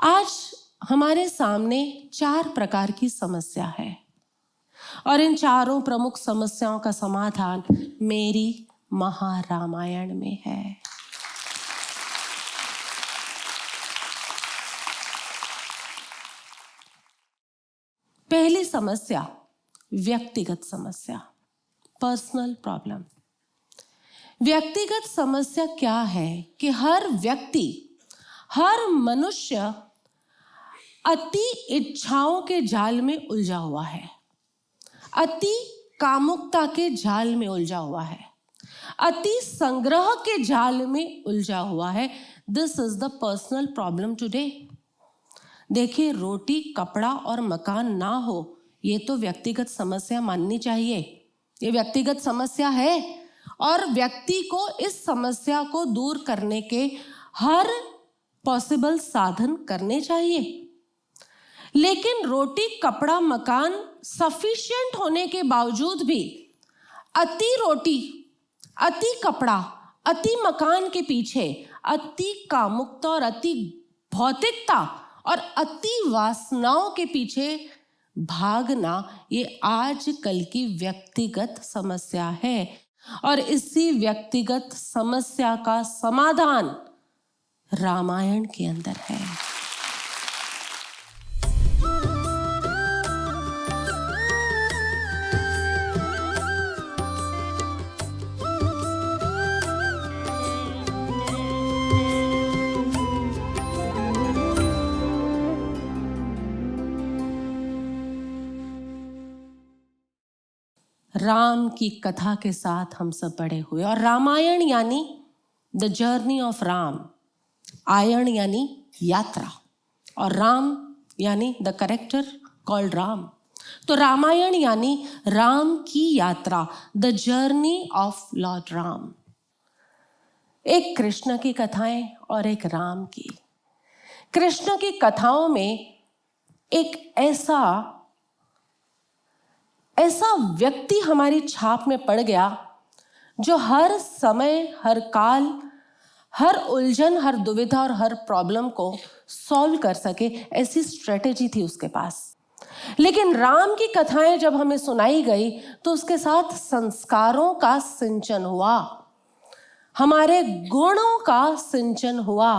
आज हमारे सामने 4 प्रकार की समस्या है और इन चारों प्रमुख समस्याओं का समाधान मेरी महारामायण में है। पहली समस्या व्यक्तिगत समस्या, पर्सनल प्रॉब्लम। व्यक्तिगत समस्या क्या है कि हर व्यक्ति, हर मनुष्य अति इच्छाओं के जाल में उलझा हुआ है, अति कामुकता के जाल में उलझा हुआ है, अति संग्रह के जाल में उलझा हुआ है। This is the personal problem today. देखिए, रोटी, कपड़ा और मकान ना हो, ये तो व्यक्तिगत समस्या माननी चाहिए। ये व्यक्तिगत समस्या है और व्यक्ति को इस समस्या को दूर करने के हर पॉसिबल साधन करने चाहिए। लेकिन रोटी, कपड़ा, मकान सफिशिएंट होने के बावजूद भी अति रोटी, अति कपड़ा, अति मकान के पीछे अति कामुकता और अति भौतिकता और अति वासनाओं के पीछे भागना, ये आजकल की व्यक्तिगत समस्या है और इसी व्यक्तिगत समस्या का समाधान रामायण के अंदर है। राम की कथा के साथ हम सब बड़े हुए और रामायण यानी द जर्नी ऑफ राम, आयण यानी यात्रा और राम यानी द कैरेक्टर कॉल्ड राम। तो रामायण यानी राम की यात्रा, the journey of Lord Ram. एक कृष्ण की कथाएं और एक राम की। कृष्ण की कथाओं में एक ऐसा व्यक्ति हमारी छाप में पड़ गया जो हर समय, हर काल, हर उलझन, हर दुविधा और हर प्रॉब्लम को सॉल्व कर सके, ऐसी स्ट्रेटेजी थी उसके पास। लेकिन राम की कथाएं जब हमें सुनाई गई तो उसके साथ संस्कारों का सिंचन हुआ, हमारे गुणों का सिंचन हुआ,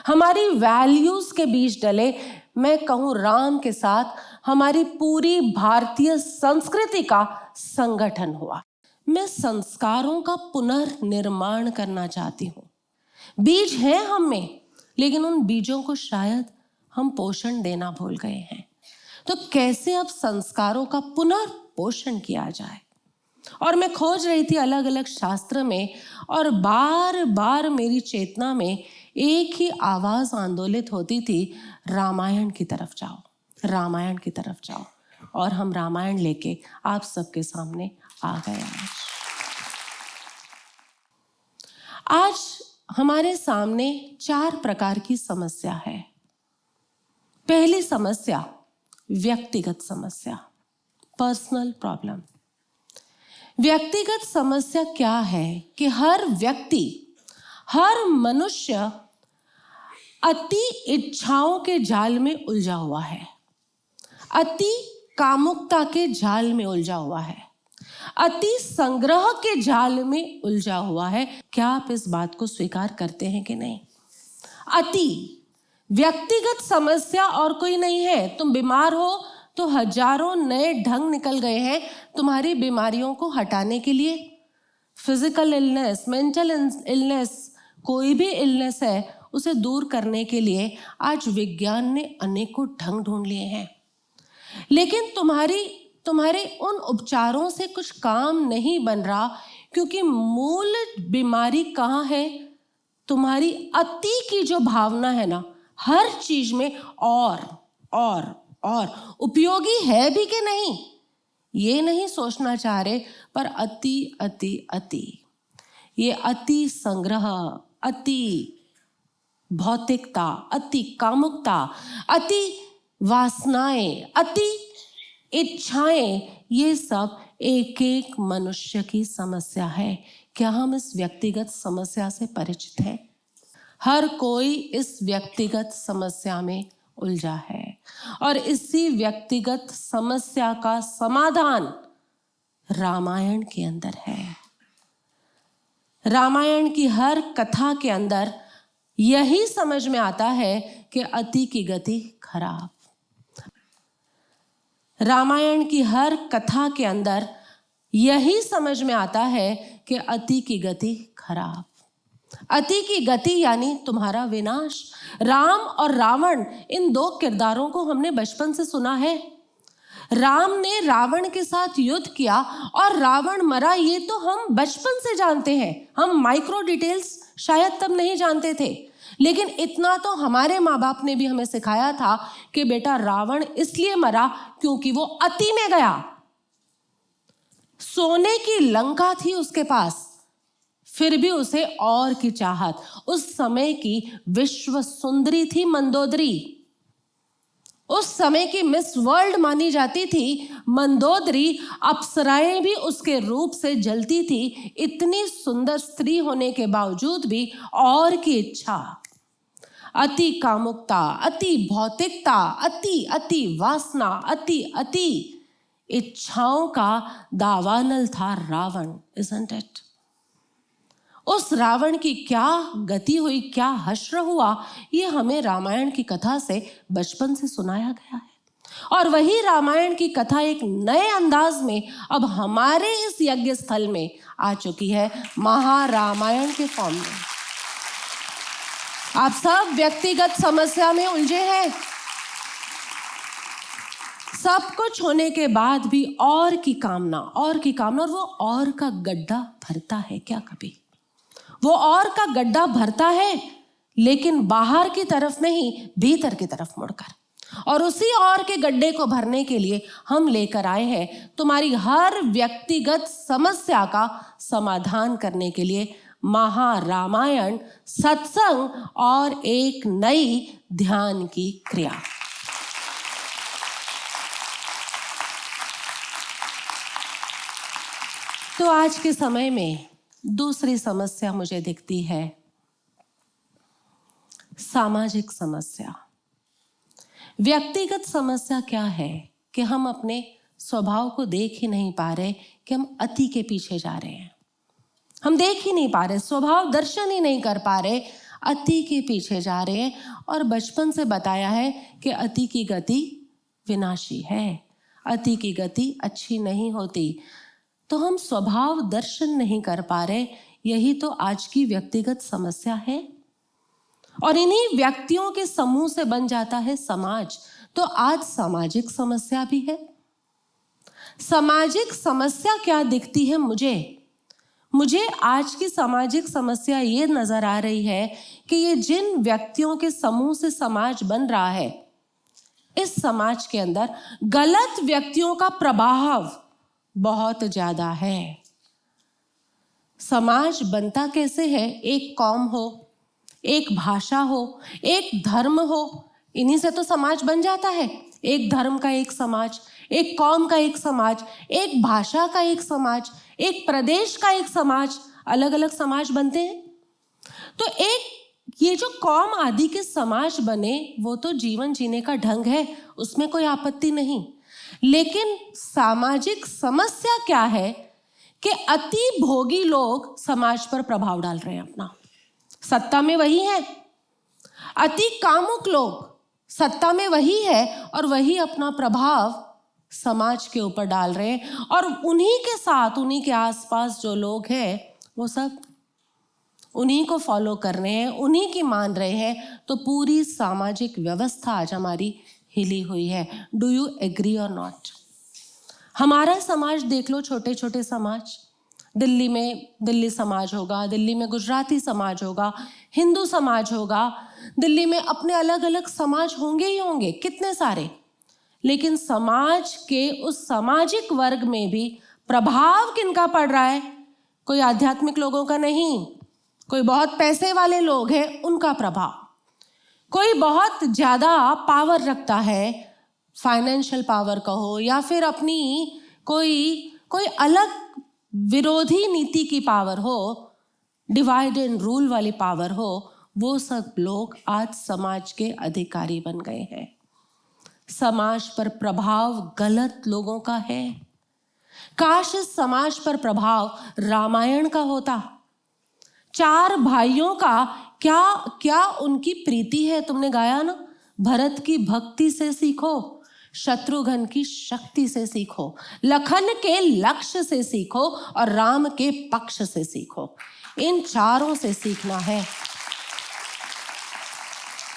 हमारी वैल्यूज के बीज डले। मैं कहूं, राम के साथ हमारी पूरी भारतीय संस्कृति का संगठन हुआ। मैं संस्कारों का पुनर्निर्माण करना चाहती हूँ। बीज हैं हम में, लेकिन उन बीजों को शायद हम पोषण देना भूल गए हैं। तो कैसे अब संस्कारों का पुनर्पोषण किया जाए? और मैं खोज रही थी अलग अलग शास्त्र में और बार बार मेरी चेतना में एक ही आवाज आंदोलित होती थी, रामायण की तरफ जाओ, रामायण की तरफ जाओ। और हम रामायण लेके आप सबके सामने आ गए। आज हमारे सामने 4 प्रकार की समस्या है। पहली समस्या व्यक्तिगत समस्या, पर्सनल प्रॉब्लम। व्यक्तिगत समस्या क्या है कि हर व्यक्ति, हर मनुष्य अति इच्छाओं के जाल में उलझा हुआ है, अति कामुकता के जाल में उलझा हुआ है, अति संग्रह के जाल में उलझा हुआ है। क्या आप इस बात को स्वीकार करते हैं कि नहीं? अति व्यक्तिगत समस्या और कोई नहीं है। तुम बीमार हो तो हजारों नए ढंग निकल गए हैं तुम्हारी बीमारियों को हटाने के लिए। फिजिकल इलनेस, मेंटल इलनेस, कोई भी इलनेस है, उसे दूर करने के लिए आज विज्ञान ने अनेकों ढंग ढूंढ लिए हैं। लेकिन तुम्हारे उन उपचारों से कुछ काम नहीं बन रहा, क्योंकि मूल बीमारी कहाँ है? तुम्हारी अति की जो भावना है ना, हर चीज में और उपयोगी है भी कि नहीं, ये नहीं सोचना चाह रहे, पर अति अति अति, ये अति संग्रह, अति भौतिकता, अति कामुकता, अति वासनाएं, अति इच्छाएं, ये सब एक एक मनुष्य की समस्या है। क्या हम इस व्यक्तिगत समस्या से परिचित हैं? हर कोई इस व्यक्तिगत समस्या में उलझा है और इसी व्यक्तिगत समस्या का समाधान रामायण के अंदर है। रामायण की हर कथा के अंदर यही समझ में आता है कि अति की गति खराब। रामायण की हर कथा के अंदर यही समझ में आता है कि अति की गति खराब। अति की गति यानी तुम्हारा विनाश। राम और रावण, इन दो किरदारों को हमने बचपन से सुना है। राम ने रावण के साथ युद्ध किया और रावण मरा, ये तो हम बचपन से जानते हैं। हम माइक्रो डिटेल्स शायद तब नहीं जानते थे, लेकिन इतना तो हमारे माँ बाप ने भी हमें सिखाया था कि बेटा रावण इसलिए मरा क्योंकि वो अति में गया। सोने की लंका थी उसके पास, फिर भी उसे और की चाहत। उस समय की विश्व सुंदरी थी मंदोदरी, उस समय की मिस वर्ल्ड मानी जाती थी मंदोदरी। अप्सराएं भी उसके रूप से जलती थी। इतनी सुंदर स्त्री होने के बावजूद भी और की इच्छा, अति कामुकता, अति भौतिकता, अति अति वासना, अति अति इच्छाओं का दावानल था रावण। Isn't it? उस रावण की क्या गति हुई, क्या हश्र हुआ, ये हमें रामायण की कथा से बचपन से सुनाया गया है। और वही रामायण की कथा एक नए अंदाज में अब हमारे इस यज्ञ स्थल में आ चुकी है, महारामायण के फॉर्म में। आप सब व्यक्तिगत समस्या में उलझे हैं। सब कुछ होने के बाद भी और की कामना, और की कामना, और वो और का गड्ढा भरता है क्या कभी? वो और का गड्ढा भरता है, लेकिन बाहर की तरफ नहीं, भीतर की तरफ मुड़कर। और उसी और के गड्ढे को भरने के लिए हम लेकर आए हैं तुम्हारी हर व्यक्तिगत समस्या का समाधान करने के लिए महारामायण, सत्संग और एक नई ध्यान की क्रिया। तो आज के समय में दूसरी समस्या मुझे दिखती है, सामाजिक समस्या। व्यक्तिगत समस्या क्या है कि हम अपने स्वभाव को देख ही नहीं पा रहे कि हम अति के पीछे जा रहे हैं। हम देख ही नहीं पा रहे, स्वभाव दर्शन ही नहीं कर पा रहे, अति के पीछे जा रहे हैं। और बचपन से बताया है कि अति की गति विनाशी है, अति की गति अच्छी नहीं होती। तो हम स्वभाव दर्शन नहीं कर पा रहे, यही तो आज की व्यक्तिगत समस्या है। और इन्हीं व्यक्तियों के समूह से बन जाता है समाज। तो आज सामाजिक समस्या भी है। सामाजिक समस्या क्या दिखती है मुझे आज की सामाजिक समस्या ये नजर आ रही है कि ये जिन व्यक्तियों के समूह से समाज बन रहा है, इस समाज के अंदर गलत व्यक्तियों का प्रभाव बहुत ज्यादा है। समाज बनता कैसे है? एक कौम हो, एक भाषा हो, एक धर्म हो, इन्हीं से तो समाज बन जाता है। एक धर्म का एक समाज, एक कौम का एक समाज, एक भाषा का एक समाज, एक प्रदेश का एक समाज, अलग अलग समाज बनते हैं। तो एक ये जो कौम आदि के समाज बने, वो तो जीवन जीने का ढंग है, उसमें कोई आपत्ति नहीं। लेकिन सामाजिक समस्या क्या है कि अति भोगी लोग समाज पर प्रभाव डाल रहे हैं अपना। सत्ता में वही है। अति कामुक लोग सत्ता में वही है और वही अपना प्रभाव समाज के ऊपर डाल रहे हैं। और उन्हीं के साथ, उन्हीं के आसपास जो लोग हैं, वो सब उन्हीं को फॉलो कर रहे हैं, उन्हीं की मान रहे हैं। तो पूरी सामाजिक व्यवस्था आज हमारी हिली हुई है। डू यू एग्री और नॉट? हमारा समाज देख लो, छोटे छोटे समाज। दिल्ली में दिल्ली समाज होगा, दिल्ली में गुजराती समाज होगा, हिंदू समाज होगा, दिल्ली में अपने अलग अलग समाज होंगे ही होंगे, कितने सारे। लेकिन समाज के उस सामाजिक वर्ग में भी प्रभाव किनका पड़ रहा है? कोई आध्यात्मिक लोगों का नहीं, कोई बहुत पैसे वाले लोग हैं उनका प्रभाव। कोई बहुत ज्यादा पावर रखता है, फाइनेंशियल पावर कहो या फिर अपनी कोई अलग विरोधी नीति की पावर हो, डिवाइड एंड रूल वाली पावर हो, वो सब लोग आज समाज के अधिकारी बन गए हैं। समाज पर प्रभाव गलत लोगों का है। काश इस समाज पर प्रभाव रामायण का होता। 4 भाइयों का क्या क्या उनकी प्रीति है, तुमने गाया ना, भरत की भक्ति से सीखो, शत्रुघ्न की शक्ति से सीखो, लखन के लक्ष्य से सीखो और राम के पक्ष से सीखो। इन 4 से सीखना है।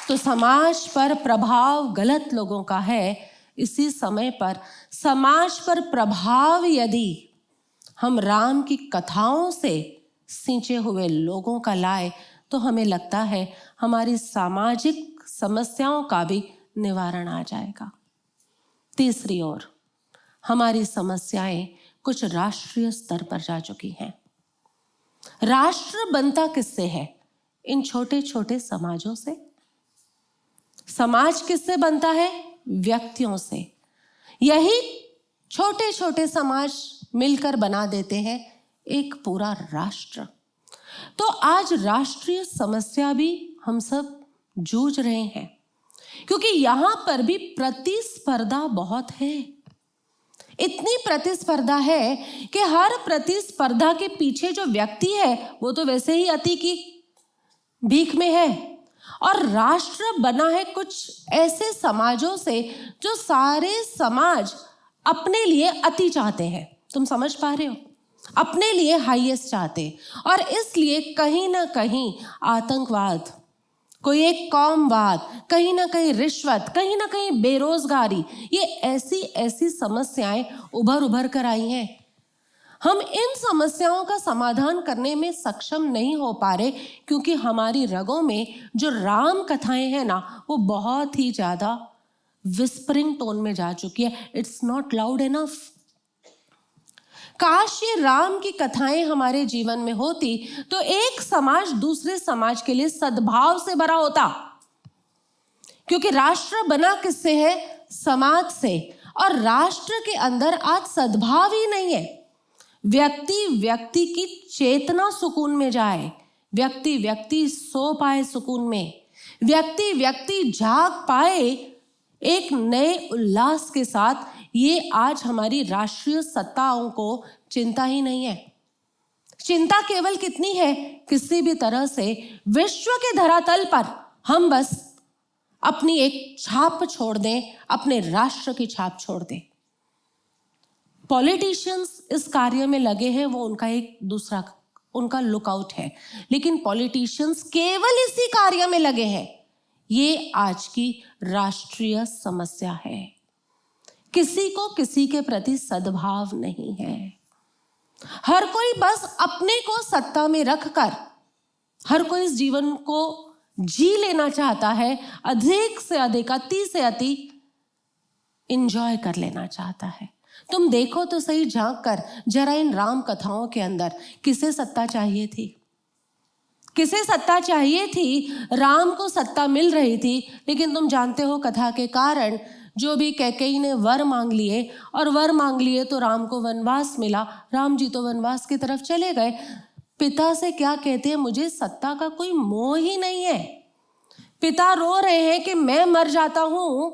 तो समाज पर प्रभाव गलत लोगों का है। इसी समय पर समाज पर प्रभाव यदि हम राम की कथाओं से सींचे हुए लोगों का लाए तो हमें लगता है हमारी सामाजिक समस्याओं का भी निवारण आ जाएगा। तीसरी ओर हमारी समस्याएं कुछ राष्ट्रीय स्तर पर जा चुकी हैं। राष्ट्र बनता किससे है? इन छोटे छोटे समाजों से। समाज किससे बनता है? व्यक्तियों से। यही छोटे छोटे समाज मिलकर बना देते हैं एक पूरा राष्ट्र। तो आज राष्ट्रीय समस्या भी हम सब जूझ रहे हैं, क्योंकि यहां पर भी प्रतिस्पर्धा बहुत है। इतनी प्रतिस्पर्धा है कि हर प्रतिस्पर्धा के पीछे जो व्यक्ति है वो तो वैसे ही अति की भीख में है। और राष्ट्र बना है कुछ ऐसे समाजों से जो सारे समाज अपने लिए अति चाहते हैं। तुम समझ पा रहे हो? अपने लिए हाईएस्ट चाहते, और इसलिए कहीं ना कहीं आतंकवाद, कोई एक कौमवाद, कहीं ना कहीं रिश्वत, कहीं ना कहीं बेरोजगारी, ये ऐसी ऐसी समस्याएं उभर कर आई हैं। हम इन समस्याओं का समाधान करने में सक्षम नहीं हो पा रहे, क्योंकि हमारी रगों में जो राम कथाएं हैं ना, वो बहुत ही ज्यादा विस्परिंग टोन में जा चुकी है। It's not loud enough. काश ये राम की कथाएं हमारे जीवन में होती तो एक समाज दूसरे समाज के लिए सद्भाव से भरा होता, क्योंकि राष्ट्र बना किससे है? समाज से। और राष्ट्र के अंदर आज सद्भाव ही नहीं है। व्यक्ति व्यक्ति की चेतना सुकून में जाए, व्यक्ति व्यक्ति सो पाए सुकून में, व्यक्ति व्यक्ति जाग पाए एक नए उल्लास के साथ, ये आज हमारी राष्ट्रीय सत्ताओं को चिंता ही नहीं है। चिंता केवल कितनी है? किसी भी तरह से विश्व के धरातल पर हम बस अपनी एक छाप छोड़ दें, अपने राष्ट्र की छाप छोड़ दें। पॉलिटिशियंस इस कार्य में लगे हैं, वो उनका एक दूसरा उनका लुकआउट है, लेकिन पॉलिटिशियंस केवल इसी कार्य में लगे हैं। ये आज की राष्ट्रीय समस्या है। किसी को किसी के प्रति सद्भाव नहीं है। हर कोई बस अपने को सत्ता में रखकर हर कोई इस जीवन को जी लेना चाहता है, अधिक से अधिक, अति से अति एंजॉय कर लेना चाहता है। तुम देखो तो सही झांक कर जरा इन राम कथाओं के अंदर, किसे सत्ता चाहिए थी? किसे सत्ता चाहिए थी? राम को सत्ता मिल रही थी, लेकिन तुम जानते हो कथा के कारण जो भी कैकेयी ने वर मांग लिए, और वर मांग लिए तो राम को वनवास मिला। राम जी तो वनवास की तरफ चले गए। पिता से क्या कहते हैं? मुझे सत्ता का कोई मोह ही नहीं है। पिता रो रहे हैं कि मैं मर जाता हूं,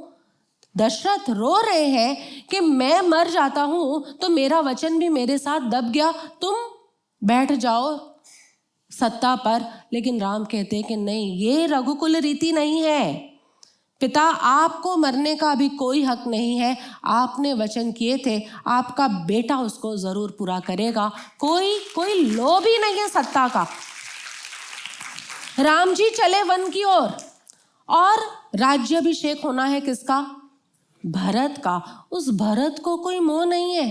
दशरथ रो रहे हैं कि मैं मर जाता हूं तो मेरा वचन भी मेरे साथ दब गया, तुम बैठ जाओ सत्ता पर। लेकिन राम कहते हैं कि नहीं, ये रघुकुल रीति नहीं है। पिता, आपको मरने का भी कोई हक नहीं है। आपने वचन किए थे, आपका बेटा उसको जरूर पूरा करेगा। कोई लोभ ही नहीं है सत्ता का। राम जी चले वन की ओर, और राज्याभिषेक होना है किसका? भरत का। उस भरत को कोई मोह नहीं है।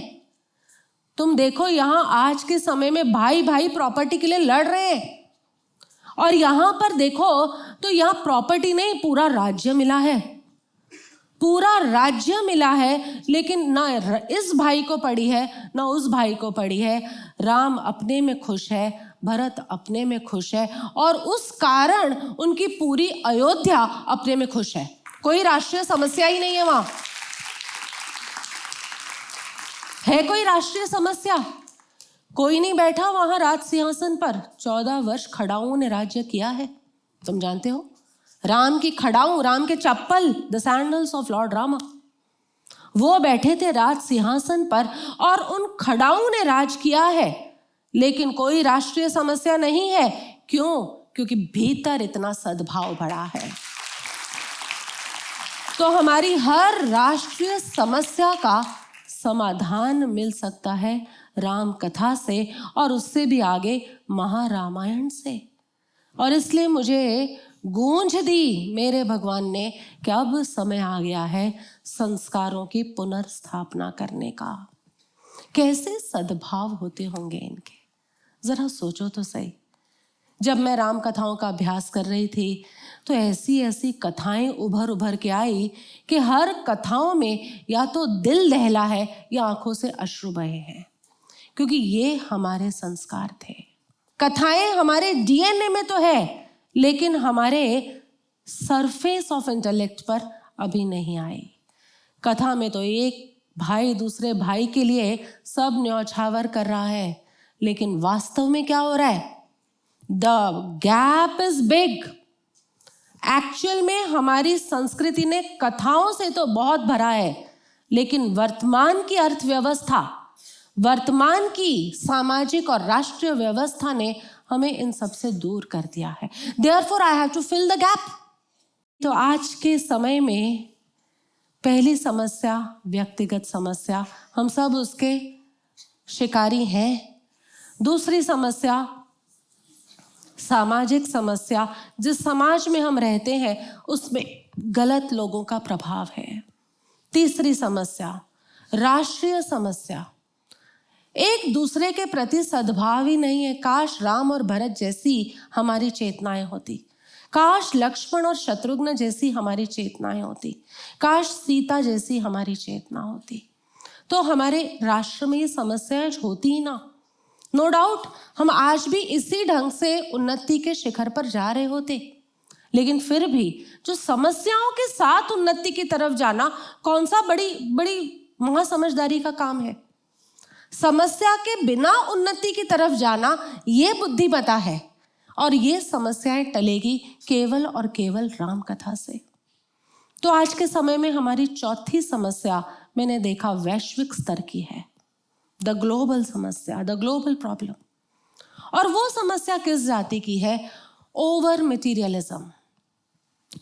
तुम देखो यहां आज के समय में भाई भाई प्रॉपर्टी के लिए लड़ रहे हैं, और यहां पर देखो तो यहां प्रॉपर्टी नहीं, पूरा राज्य मिला है। पूरा राज्य मिला है, लेकिन ना इस भाई को पड़ी है ना उस भाई को पड़ी है। राम अपने में खुश है, भरत अपने में खुश है, और उस कारण उनकी पूरी अयोध्या अपने में खुश है। कोई राष्ट्रीय समस्या ही नहीं है वहां। है कोई राष्ट्रीय समस्या? कोई नहीं बैठा वहां राज सिंहासन पर। 14 वर्ष खड़ाओं ने राज्य किया है। तुम जानते हो, राम की खड़ाऊं, राम के चप्पल, the sandals of lord Rama. वो बैठे थे राज सिंहासन पर और उन खड़ाऊं ने राज किया है, लेकिन कोई राष्ट्रीय समस्या नहीं है। क्यों? क्योंकि भीतर इतना सद्भाव भरा है। तो हमारी हर राष्ट्रीय समस्या का समाधान मिल सकता है राम कथा से, और उससे भी आगे महारामायण से। और इसलिए मुझे गूंज दी मेरे भगवान ने कि अब समय आ गया है संस्कारों की पुनर्स्थापना करने का। कैसे सद्भाव होते होंगे इनके, जरा सोचो तो सही। जब मैं राम कथाओं का अभ्यास कर रही थी तो ऐसी ऐसी कथाएं उभर के आई कि हर कथाओं में या तो दिल दहला है या आंखों से अश्रु बहे हैं, क्योंकि ये हमारे संस्कार थे। कथाएं हमारे डीएनए में तो है, लेकिन हमारे सरफेस ऑफ इंटेलेक्ट पर अभी नहीं आई। कथा में तो एक भाई दूसरे भाई के लिए सब न्यौछावर कर रहा है, लेकिन वास्तव में क्या हो रहा है? The gap is big. Actual में हमारी संस्कृति ने कथाओं से तो बहुत भरा है, लेकिन वर्तमान की अर्थव्यवस्था, वर्तमान की सामाजिक और राष्ट्रीय व्यवस्था ने हमें इन सब से दूर कर दिया है। Therefore, I have to fill the gap। तो आज के समय में पहली समस्या व्यक्तिगत समस्या, हम सब उसके शिकारी हैं। दूसरी समस्या सामाजिक समस्या, जिस समाज में हम रहते हैं उसमें गलत लोगों का प्रभाव है। तीसरी समस्या राष्ट्रीय समस्या, एक दूसरे के प्रति सद्भाव ही नहीं है। काश राम और भरत जैसी हमारी चेतनाएं होती, काश लक्ष्मण और शत्रुघ्न जैसी हमारी चेतनाएं होती, काश सीता जैसी हमारी चेतना होती, तो हमारे राष्ट्र में ये समस्याएं होती ही ना। नो डाउट हम आज भी इसी ढंग से उन्नति के शिखर पर जा रहे होते, लेकिन फिर भी जो समस्याओं के साथ उन्नति की तरफ जाना कौन सा बड़ी महासमझदारी का काम है। समस्या के बिना उन्नति की तरफ जाना ये बुद्धिमता है, और ये समस्याएं टलेगी केवल और केवल राम कथा से। तो आज के समय में हमारी चौथी समस्या मैंने देखा वैश्विक स्तर की है, द ग्लोबल समस्या, द ग्लोबल प्रॉब्लम। और वो समस्या किस जाति की है? ओवर मटेरियलिज्म,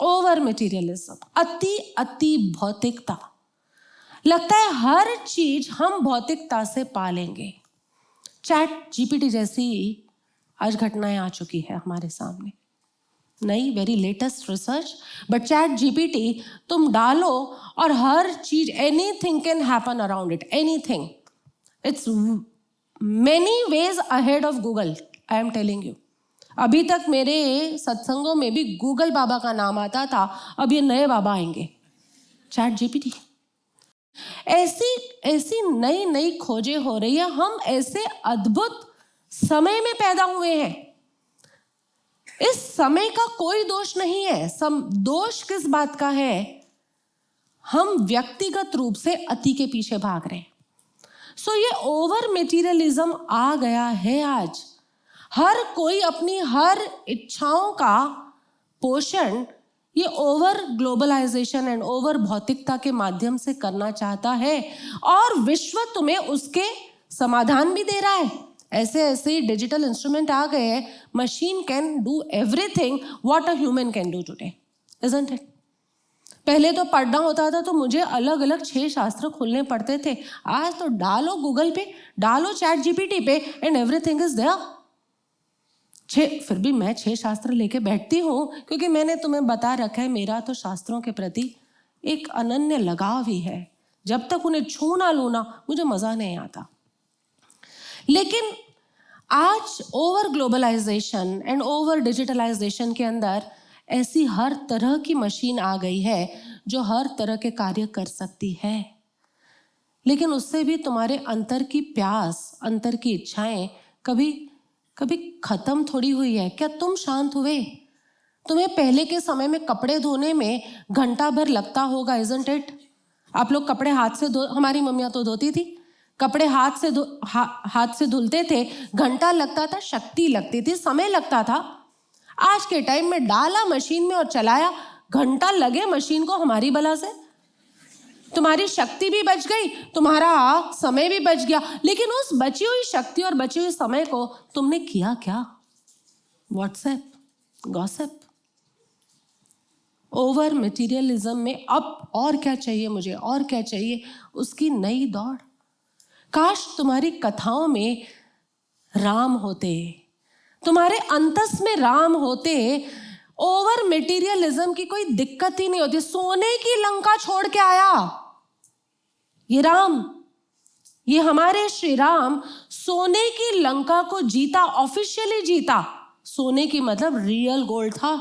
ओवर मटेरियलिज्म, अति भौतिकता। लगता है हर चीज हम भौतिकता से पालेंगे। चैट जीपीटी जैसी आज घटनाएं आ चुकी है हमारे सामने, नई very latest research, but chat GPT तुम डालो और हर चीज, anything can happen around it, anything. It's many ways ahead of Google, I am telling you. अभी तक मेरे सत्संगों में भी गूगल बाबा का नाम आता था, अब ये नए बाबा आएंगे, चैट जीपीटी। ऐसी नई खोजें हो रही है। हम ऐसे अद्भुत समय में पैदा हुए हैं। इस समय का कोई दोष नहीं है। दोष किस बात का है? हम व्यक्तिगत रूप से अति के पीछे भाग रहे हैं। सो ये ओवर मटेरियलिज्म आ गया है आज। हर कोई अपनी हर इच्छाओं का पोषण ये ओवर ग्लोबलाइजेशन एंड ओवर भौतिकता के माध्यम से करना चाहता है, और विश्व तुम्हें उसके समाधान भी दे रहा है। ऐसे ऐसे डिजिटल इंस्ट्रूमेंट आ गए हैं, machine can do everything what a human can do today, isn't it? पहले तो पढ़ना होता था तो मुझे अलग अलग 6 शास्त्र खोलने पड़ते थे। आज तो डालो गूगल पे, डालो चैट जीपीटी पे एंड एवरीथिंग इज देयर। फिर भी मैं 6 शास्त्र लेके बैठती हूँ, क्योंकि मैंने तुम्हें बता रखा है मेरा तो शास्त्रों के प्रति एक अनन्य लगाव ही है। जब तक उन्हें छू ना लूँ ना मुझे मज़ा नहीं आता। लेकिन आज over globalisation and over digitalisation के अंदर ऐसी हर तरह की मशीन आ गई है जो हर तरह के कार्य कर सकती है, लेकिन उससे भी तुम्हारे अंतर की प्यास, अंतर की इच्छाएं कभी खत्म थोड़ी हुई है। क्या तुम शांत हुए? तुम्हें पहले के समय में कपड़े धोने में घंटा भर लगता होगा, इजंट इट? आप लोग कपड़े हाथ से हमारी मम्मियाँ तो धोती थी, कपड़े हाथ से धुलते थे, घंटा लगता था, शक्ति लगती थी, समय लगता था। आज के टाइम में डाला मशीन में और चलाया, घंटा लगे मशीन को हमारी बला से, तुम्हारी शक्ति भी बच गई, तुम्हारा समय भी बच गया, लेकिन उस बची हुई शक्ति और बचे हुए समय को तुमने किया क्या? व्हाट्सएप, गॉसिप, ओवर मटेरियलिज्म में अब और क्या चाहिए मुझे, और क्या चाहिए, उसकी नई दौड़। काश तुम्हारी कथाओं में राम होते, तुम्हारे अंतस में राम होते, ओवर मटेरियलिज्म की कोई दिक्कत ही नहीं होती। सोने की लंका छोड़ के आया ये राम, ये हमारे श्री राम सोने की लंका को जीता, ऑफिशियली जीता। सोने की मतलब रियल गोल्ड था,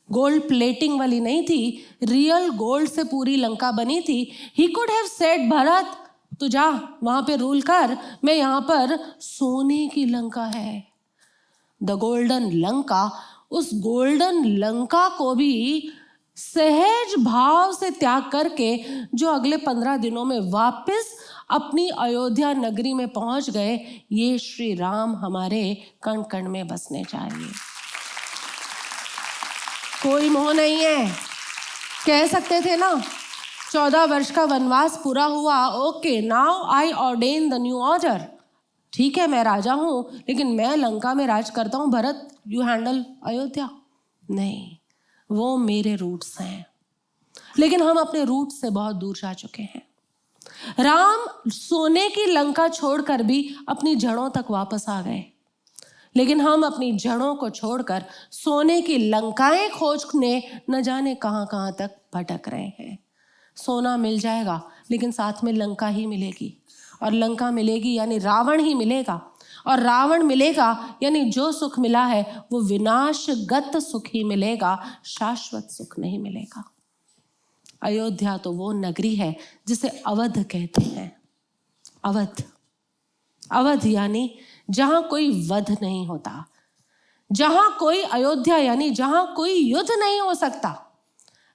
गोल्ड प्लेटिंग वाली नहीं थी, रियल गोल्ड से पूरी लंका बनी थी। He could have said, Bharat तू जा वहां पे रूल कर, मैं यहां पर सोने की लंका है, द गोल्डन लंका। उस गोल्डन लंका को भी सहज भाव से त्याग करके जो अगले 15 दिनों में वापस अपनी अयोध्या नगरी में पहुंच गए, ये श्री राम हमारे कण कण में बसने चाहिए। कोई मोह नहीं है। कह सकते थे ना 14 वर्ष का वनवास पूरा हुआ, okay now I ordained the new order, ठीक है मैं राजा हूं लेकिन मैं लंका में राज करता हूं, भरत यू हैंडल अयोध्या। नहीं, वो मेरे रूट्स हैं, लेकिन हम अपने रूट से बहुत दूर जा चुके हैं। राम सोने की लंका छोड़कर भी अपनी जड़ों तक वापस आ गए, लेकिन हम अपनी जड़ों को छोड़कर सोने की लंकाएं खोजने न जाने कहां कहां तक भटक रहे हैं। सोना मिल जाएगा लेकिन साथ में लंका ही मिलेगी, और लंका मिलेगी यानी रावण ही मिलेगा, और रावण मिलेगा यानी जो सुख मिला है वो विनाशगत सुख ही मिलेगा, शाश्वत सुख नहीं मिलेगा। अयोध्या तो वो नगरी है जिसे अवध कहते हैं। अवध, अवध यानी जहां कोई वध नहीं होता, जहां कोई, अयोध्या यानी जहां कोई युद्ध नहीं हो सकता।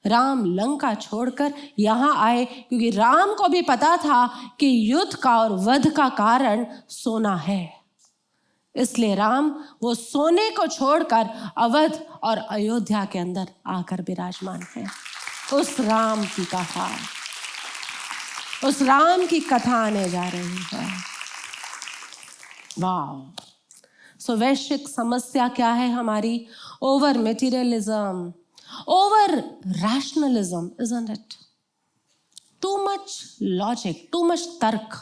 राम लंका छोड़कर यहां आए क्योंकि राम को भी पता था कि युद्ध का और वध का कारण सोना है, इसलिए राम वो सोने को छोड़कर अवध और अयोध्या के अंदर आकर विराजमान है। उस राम की कथा, उस राम की कथा आने जा रही है। वाह। सो वैश्विक समस्या क्या है हमारी? Over materialism, over rationalism, isn't it? Too much logic, too much तर्क।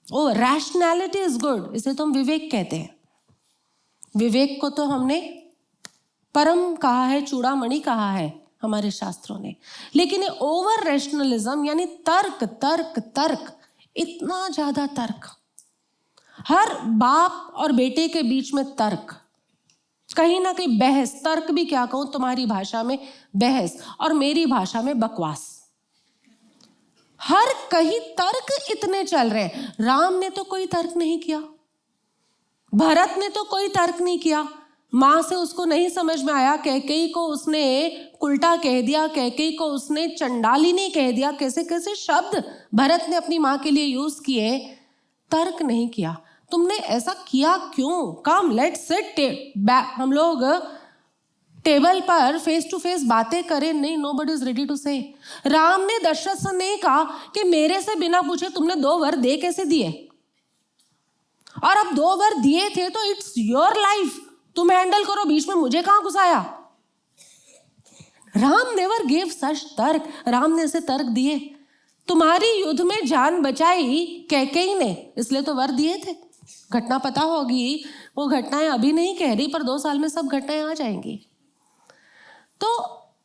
ओ रैशनैलिटी इज गुड, इसे तो हम विवेक कहते हैं। विवेक को तो हमने परम कहा है, चूड़ामणि कहा है हमारे शास्त्रों ने, लेकिन ये ओवर रैशनलिज्म यानी तर्क तर्क तर्क, इतना ज्यादा तर्क, हर बाप और बेटे के बीच में तर्क, कहीं ना कहीं बहस, तर्क भी क्या कहूं, तुम्हारी भाषा में बहस और मेरी भाषा में बकवास, हर कहीं तर्क इतने चल रहे हैं। राम ने तो कोई तर्क नहीं किया, भरत ने तो कोई तर्क नहीं किया, मां से उसको नहीं समझ में आया, कैकेयी को उसने उल्टा कह दिया, कैकेयी को उसने चंडालिनी कह दिया, कैसे कैसे शब्द भरत ने अपनी मां के लिए यूज किए, तर्क नहीं किया। तुमने ऐसा किया क्यों? कम लेट्स सिट, हम लोग टेबल पर फेस टू फेस बातें करें। नहीं, नोबडी इज रेडी टू से। राम ने दशरथ से नहीं कहा कि मेरे से बिना पूछे तुमने 2 वर दे कैसे दिए, और अब 2 वर दिए थे तो इट्स योर लाइफ, तुम हैंडल करो, बीच में मुझे कहां घुसाया। राम नेवर गेव सच तर्क। राम ने ऐसे तर्क दिए, तुम्हारी युद्ध में जान बचाई कैकेयी ने, इसलिए तो वर दिए थे। घटना पता होगी, वो घटनाएं अभी नहीं कह रही पर 2 साल में सब घटनाएं आ जाएंगी। तो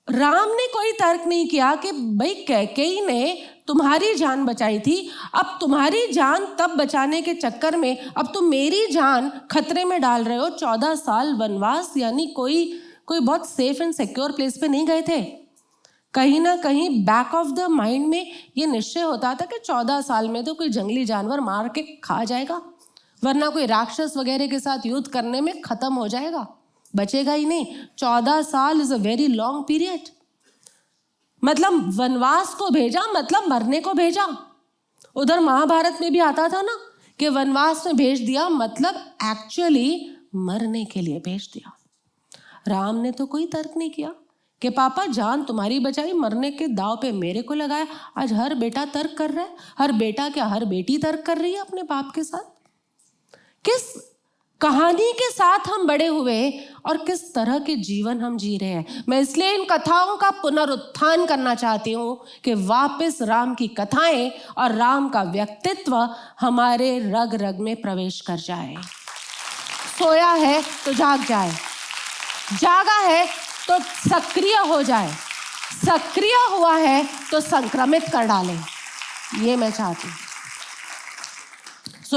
राम ने कोई तर्क नहीं किया कि भाई कैकेयी ने तुम्हारी जान बचाई थी, अब तुम्हारी जान तब बचाने के चक्कर में अब तुम मेरी जान खतरे में डाल रहे हो। 14 साल वनवास यानी कोई बहुत सेफ एंड सिक्योर प्लेस पे नहीं गए थे। कहीं ना कहीं बैक ऑफ द माइंड में ये निश्चय होता था कि 14 साल में तो कोई जंगली जानवर मार के खा जाएगा, वरना कोई राक्षस वगैरह के साथ युद्ध करने में खत्म हो जाएगा, बचेगा ही नहीं। 14 साल is a very long period. मतलब वनवास को भेजा मतलब मरने को भेजा। उधर महाभारत में भी आता था ना कि वनवास में भेज दिया मतलब एक्चुअली मरने के लिए भेज दिया। राम ने तो कोई तर्क नहीं किया कि पापा जान तुम्हारी बचाई, मरने के दाव पे मेरे को लगाया। आज हर बेटा तर्क कर रहा है, हर बेटा क्या हर बेटी तर्क कर रही है अपने बाप के साथ। किस कहानी के साथ हम बड़े हुए और किस तरह के जीवन हम जी रहे हैं। मैं इसलिए इन कथाओं का पुनरुत्थान करना चाहती हूँ कि वापस राम की कथाएं और राम का व्यक्तित्व हमारे रग रग में प्रवेश कर जाए। सोया है तो जाग जाए, जागा है तो सक्रिय हो जाए, सक्रिय हुआ है तो संक्रमित कर डाले। ये मैं चाहती हूँ।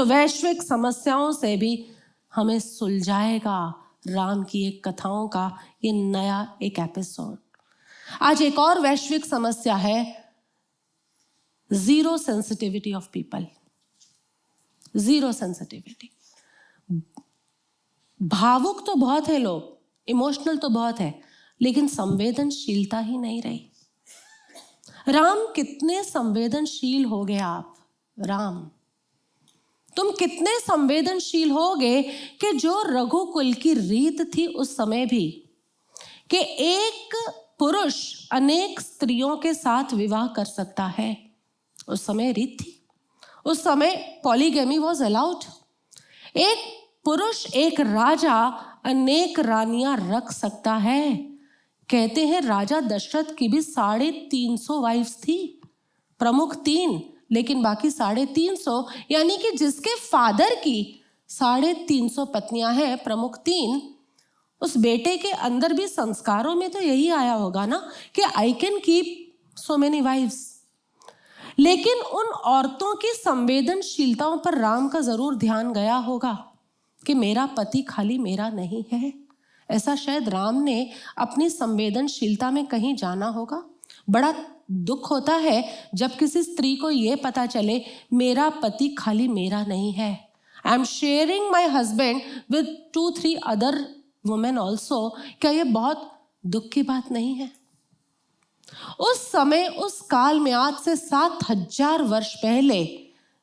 वैश्विक समस्याओं से भी हमें सुलझाएगा राम की एक कथाओं का ये नया एक एपिसोड। आज एक और वैश्विक समस्या है zero sensitivity of people. Zero sensitivity. भावुक तो बहुत है लोग, इमोशनल तो बहुत है, लेकिन संवेदनशीलता ही नहीं रही। राम कितने संवेदनशील हो गए आप। राम तुम कितने संवेदनशील हो गए कि जो रघुकुल की रीत थी उस समय भी कि एक पुरुष अनेक स्त्रियों के साथ विवाह कर सकता है, उस समय रीत थी। उस समय पॉलीगैमी वॉज अलाउड। एक पुरुष एक राजा अनेक रानियां रख सकता है। कहते हैं राजा दशरथ की भी 350 वाइफ्स थी, प्रमुख 3 लेकिन बाकी 350, यानी कि जिसके फादर की 350 पत्नियां हैं, प्रमुख 3, उस बेटे के अंदर भी संस्कारों में तो यही आया होगा ना कि I can keep so many wifes. लेकिन उन औरतों की संवेदनशीलताओं पर राम का जरूर ध्यान गया होगा कि मेरा पति खाली मेरा नहीं है। ऐसा शायद राम ने अपनी संवेदनशीलता में कहीं जाना होगा। बड़ा दुख होता है जब किसी स्त्री को यह पता चले मेरा पति खाली मेरा नहीं है, I am sharing my husband with 2-3 other women also. क्या यह बहुत दुख की बात नहीं है? उस समय उस काल में आज से 7000 वर्ष पहले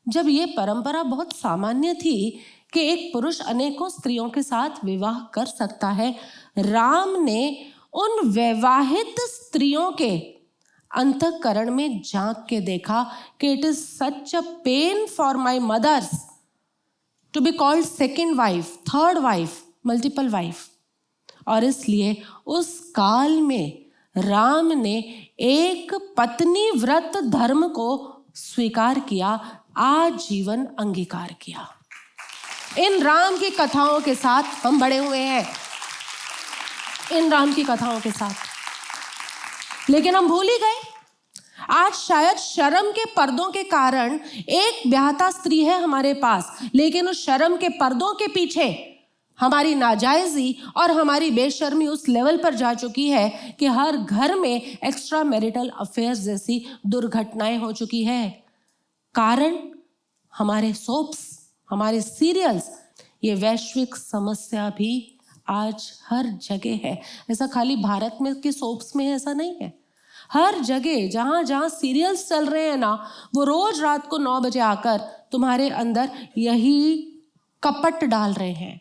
जब ये परंपरा बहुत सामान्य थी कि एक पुरुष अनेकों स्त्रियों के साथ विवाह कर सकता है, राम ने उन वैवाहित स्त्रियों के अंतःकरण में झांक के देखा कि it is such a pain for my mothers to be called second wife, third wife, multiple wife. और इसलिए उस काल में राम ने एक पत्नी व्रत धर्म को स्वीकार किया, आजीवन अंगीकार किया। इन राम की कथाओं के साथ हम बड़े हुए हैं, इन राम की कथाओं के साथ, लेकिन हम भूल ही गए। आज शायद शर्म के पर्दों के कारण एक ब्याहता स्त्री है हमारे पास, लेकिन उस शर्म के पर्दों के पीछे हमारी नाजायजी और हमारी बेशर्मी उस लेवल पर जा चुकी है कि हर घर में एक्स्ट्रा मैरिटल अफेयर्स जैसी दुर्घटनाएं हो चुकी है। कारण हमारे सोप्स, हमारे सीरियल्स। ये वैश्विक समस्या भी आज हर जगह है। ऐसा खाली भारत में के सोप्स में ऐसा नहीं है, हर जगह जहाँ जहाँ सीरियल्स चल रहे हैं ना, वो रोज रात को 9 बजे आकर तुम्हारे अंदर यही कपट डाल रहे हैं।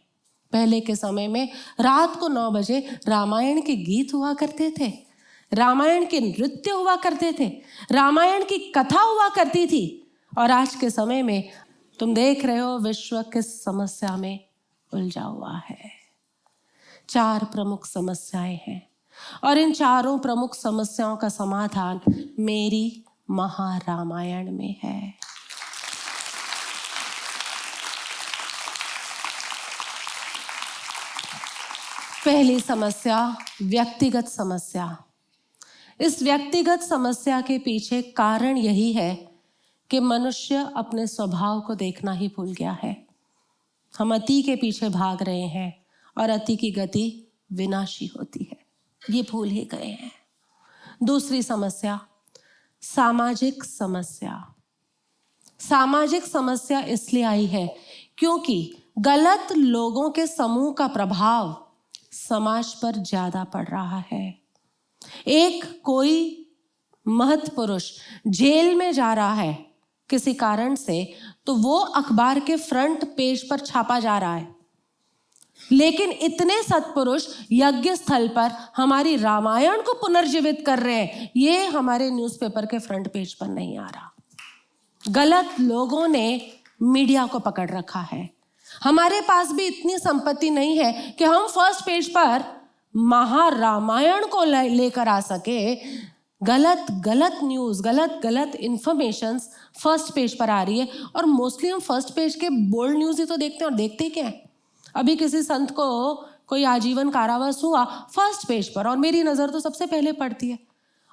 पहले के समय में रात को 9 बजे रामायण के गीत हुआ करते थे, रामायण के नृत्य हुआ करते थे, रामायण की कथा हुआ करती थी। और आज के समय में तुम देख रहे हो विश्व किस समस्या में उलझा हुआ है। 4 प्रमुख समस्याएं हैं और इन चारों प्रमुख समस्याओं का समाधान मेरी महारामायण में है। पहली समस्या, व्यक्तिगत समस्या। इस व्यक्तिगत समस्या के पीछे कारण यही है कि मनुष्य अपने स्वभाव को देखना ही भूल गया है। हम अति के पीछे भाग रहे हैं और अति की गति विनाशी होती है, ये भूल ही गए हैं। दूसरी समस्या, सामाजिक समस्या। सामाजिक समस्या इसलिए आई है क्योंकि गलत लोगों के समूह का प्रभाव समाज पर ज्यादा पड़ रहा है। एक कोई महत् पुरुष जेल में जा रहा है किसी कारण से, तो वो अखबार के फ्रंट पेज पर छापा जा रहा है। लेकिन इतने सत्पुरुष यज्ञ स्थल पर हमारी रामायण को पुनर्जीवित कर रहे हैं, ये हमारे न्यूज़पेपर के फ्रंट पेज पर नहीं आ रहा। गलत लोगों ने मीडिया को पकड़ रखा है। हमारे पास भी इतनी संपत्ति नहीं है कि हम फर्स्ट पेज पर महारामायण को लेकर आ सके। गलत गलत न्यूज़, गलत गलत इंफॉर्मेशंस फर्स्ट पेज पर आ रही है, और मोस्टली हम फर्स्ट पेज के बोल्ड न्यूज़ ही तो देखते हैं। और देखते क्या है, अभी किसी संत को कोई आजीवन कारावास हुआ, फर्स्ट पेज पर, और मेरी नज़र तो सबसे पहले पड़ती है।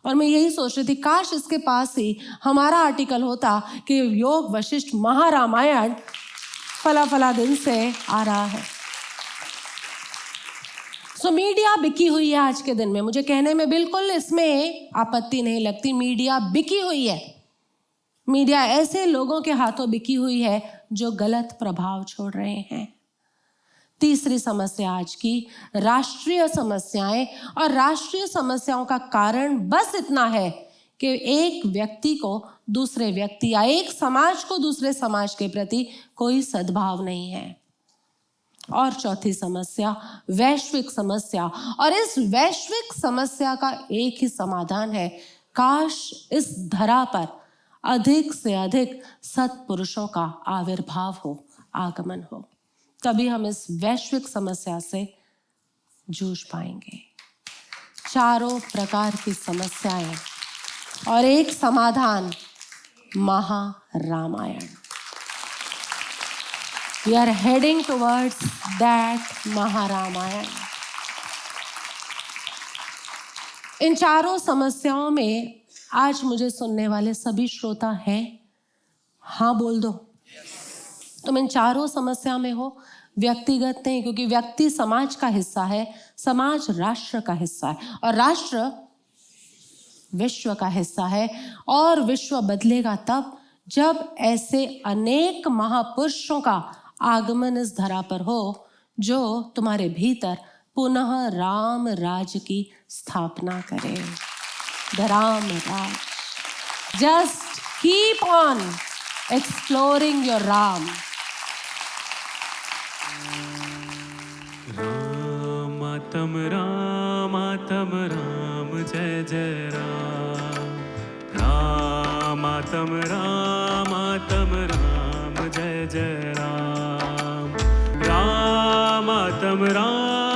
और मैं यही सोच रही थी, काश इसके पास ही हमारा आर्टिकल होता कि योग वशिष्ठ महारामायण फला फला दिन से आ रहा है। सो मीडिया बिकी हुई है आज के दिन में। मुझे कहने में बिल्कुल इसमें आपत्ति नहीं लगती, मीडिया बिकी हुई है। मीडिया ऐसे लोगों के हाथों बिकी हुई है जो गलत प्रभाव छोड़ रहे हैं। तीसरी समस्या आज की, राष्ट्रीय समस्याएं। और राष्ट्रीय समस्याओं का कारण बस इतना है कि एक व्यक्ति को दूसरे व्यक्ति या एक समाज को दूसरे समाज के प्रति कोई सद्भाव नहीं है। और चौथी समस्या, वैश्विक समस्या। और इस वैश्विक समस्या का एक ही समाधान है, काश इस धरा पर अधिक से अधिक सत्पुरुषों का आविर्भाव हो, आगमन हो, तभी हम इस वैश्विक समस्या से जूझ पाएंगे। चारों प्रकार की समस्याएं और एक समाधान, Maharamayana. We are heading towards that Maharamayana. इन चारों समस्याओं में आज मुझे सुनने वाले सभी श्रोता हैं? हाँ बोल दो। तुम इन चारों समस्या में हो, व्यक्तिगत नहीं, क्योंकि व्यक्ति समाज का हिस्सा है, समाज राष्ट्र का हिस्सा है, और राष्ट्र विश्व का हिस्सा है। और विश्व बदलेगा तब जब ऐसे अनेक महापुरुषों का आगमन इस धरा पर हो जो तुम्हारे भीतर पुनः राम राज्य की स्थापना करे। The Ram Raj. Just keep on exploring your Ram. रामातम रामातम राम जय जय राम। रामातम रामातम राम जय जय राम। रामातम राम